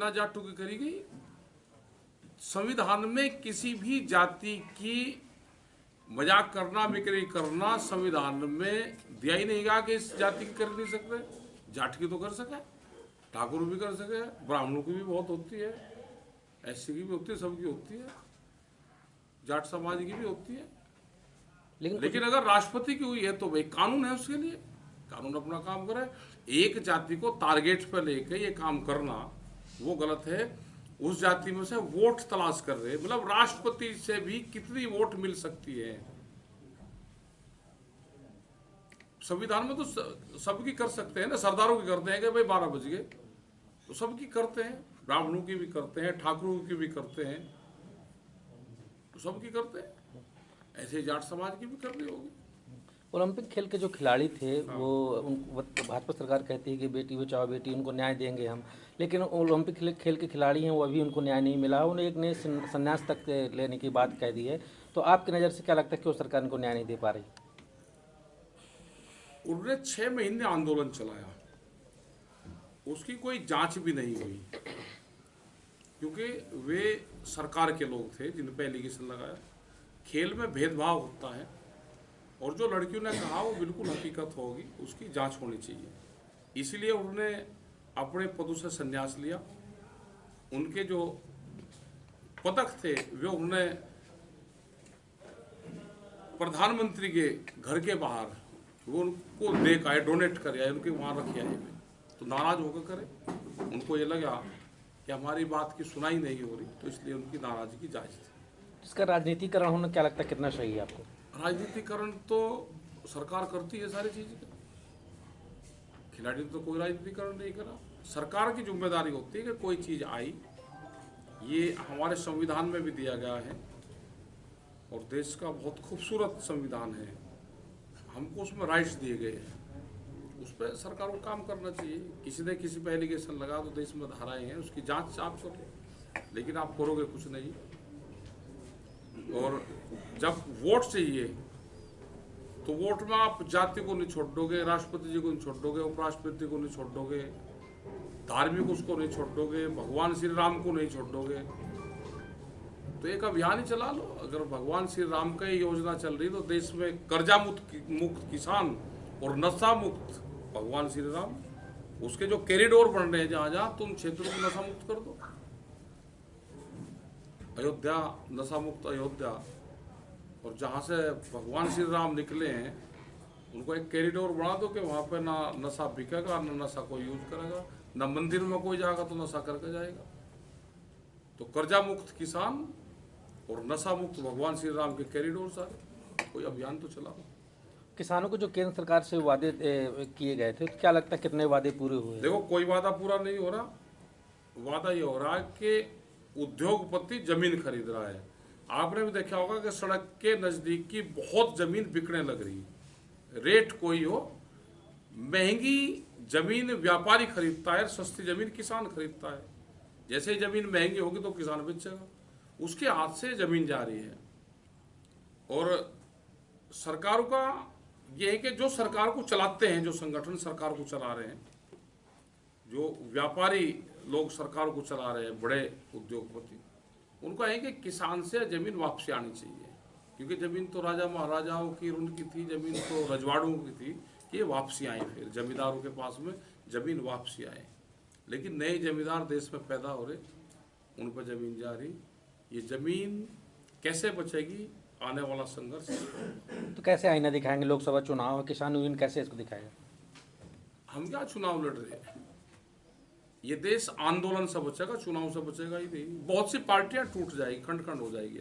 ना जाटों की करी गई। संविधान में किसी भी जाति की मजाक करना, बिक्री करना संविधान में दिया ही नहीं गया कि इस जाति की कर नहीं सकते। जाट की तो कर सके, ठाकुर भी कर सके, ब्राह्मणों की भी बहुत होती है, एससी की भी होती है, सबकी होती है, जाट समाज की भी होती है। लेकिन अगर राष्ट्रपति की हुई है तो भाई कानून है उसके लिए, कानून अपना काम करे। एक जाति को टारगेट पर लेके ये काम करना वो गलत है। उस जाति में से वोट तलाश कर रहे, मतलब राष्ट्रपति से भी कितनी वोट मिल सकती है। संविधान में तो सबकी कर सकते हैं ना, सरदारों की करते हैं कि भाई 12 बज गए, तो सबकी करते हैं, ब्राह्मणों की भी करते हैं, ठाकुरों की भी करते हैं, तो सबकी करते हैं। ऐसे जाट समाज की भी करनी होगी। ओलंपिक खेल के जो खिलाड़ी थे वो भाजपा सरकार कहती है कि बेटी बचाओ बेटी, उनको न्याय देंगे हम, लेकिन ओलंपिक खेल के खिलाड़ी हैं वो अभी उनको न्याय नहीं मिला। उन्हें एक ने संन्यास तक लेने की बात कह दी है। तो आपकी नज़र से क्या लगता है क्यों सरकार इनको न्याय नहीं दे पा रही? उन्होंने 6 महीने आंदोलन चलाया, उसकी कोई जांच भी नहीं हुई, क्योंकि वे सरकार के लोग थे जिन पे एलिगेशन लगाया। खेल में भेदभाव होता है, और जो लड़कियों ने कहा वो बिल्कुल हकीकत होगी, उसकी जांच होनी चाहिए। इसलिए उन्होंने अपने पदों से संन्यास लिया। उनके जो पदक थे वे उन्होंने प्रधानमंत्री के घर के बाहर वो उनको दे के आए, डोनेट कर आए, उनके वहाँ रखे आए। तो नाराज होकर करे, उनको ये लगा कि हमारी बात की सुनाई नहीं हो रही, तो इसलिए उनकी नाराजगी जायज थी। इसका राजनीतिकरण होना क्या लगता है कितना सही है आपको? राजनीतिकरण तो सरकार करती है सारी चीज़ का, खिलाड़ी तो कोई राजनीतिकरण नहीं करा। सरकार की जिम्मेदारी होती है कि कोई चीज़ आई, ये हमारे संविधान में भी दिया गया है, और देश का बहुत खूबसूरत संविधान है, हमको उसमें राइट्स दिए गए हैं, उस पर सरकार को काम करना चाहिए। किसी ने किसी पर एलिगेशन लगा तो देश में धाराएं हैं, उसकी जांच आप करो, लेकिन आप करोगे कुछ नहीं। और जब वोट चाहिए तो वोट में आप जाति को नहीं छोड़ दोगे, राष्ट्रपति जी को नहीं छोड़ दोगे, उपराष्ट्रपति को नहीं छोड़ दोगे, धार्मिक उसको नहीं छोड़ दोगे, भगवान श्री राम को नहीं छोड़ दोगे। तो एक अभियान ही चला लो। अगर भगवान श्री राम का योजना चल रही तो देश में कर्जा मुक्त किसान और नशा मुक्त भगवान श्री राम, उसके जो कॉरिडोर बन रहे हैं जहां जहां, तुम क्षेत्रों को नशा मुक्त कर दो। अयोध्या नशा मुक्त अयोध्या, और जहाँ से भगवान श्री राम निकले हैं उनको एक कॉरिडोर बना दो कि वहाँ पे ना नशा बिकेगा, ना नशा कोई यूज करेगा, ना मंदिर में कोई जाएगा तो नशा करके जाएगा। तो कर्जा मुक्त किसान और नशा मुक्त भगवान श्री राम के कॉरिडोर सारे, कोई अभियान तो चला। किसानों को जो केंद्र सरकार से वादे किए गए थे, तो क्या लगता है कितने वादे पूरे हुए? देखो, कोई वादा पूरा नहीं हो रहा। वादा ये हो रहा है कि उद्योगपति जमीन खरीद रहा है। आपने भी देखा होगा कि सड़क के नजदीक की बहुत जमीन बिकने लग रही, रेट कोई हो, महंगी जमीन व्यापारी खरीदता है, सस्ती जमीन किसान खरीदता है। जैसे ही जमीन महंगी होगी तो किसान बेचेगा, उसके हाथ से जमीन जा रही है। और सरकारों का ये है कि जो सरकार को चलाते हैं, जो संगठन सरकार को चला रहे हैं, जो व्यापारी लोग सरकार को चला रहे हैं, बड़े उद्योगपति, उनका है कि किसान से जमीन वापसी आनी चाहिए, क्योंकि जमीन तो राजा महाराजाओं की उनकी थी, जमीन तो रजवाड़ों की थी, कि ये वापसी आए, फिर जमींदारों के पास में जमीन वापसी आए। लेकिन नए जमींदार देश में पैदा हो रहे, उन पर जमीन जा रही, ये जमीन कैसे बचेगी? आने वाला संघर्ष। तो कैसे आईना दिखाएंगे? लोकसभा चुनाव, किसान यूनियन कैसे इसको दिखाएगा? हम क्या चुनाव लड़ रहे हैं? ये देश आंदोलन से बचेगा, चुनाव से बचेगा ही नहीं। बहुत सी पार्टियां टूट जाएगी, खंड खंड हो जाएगी।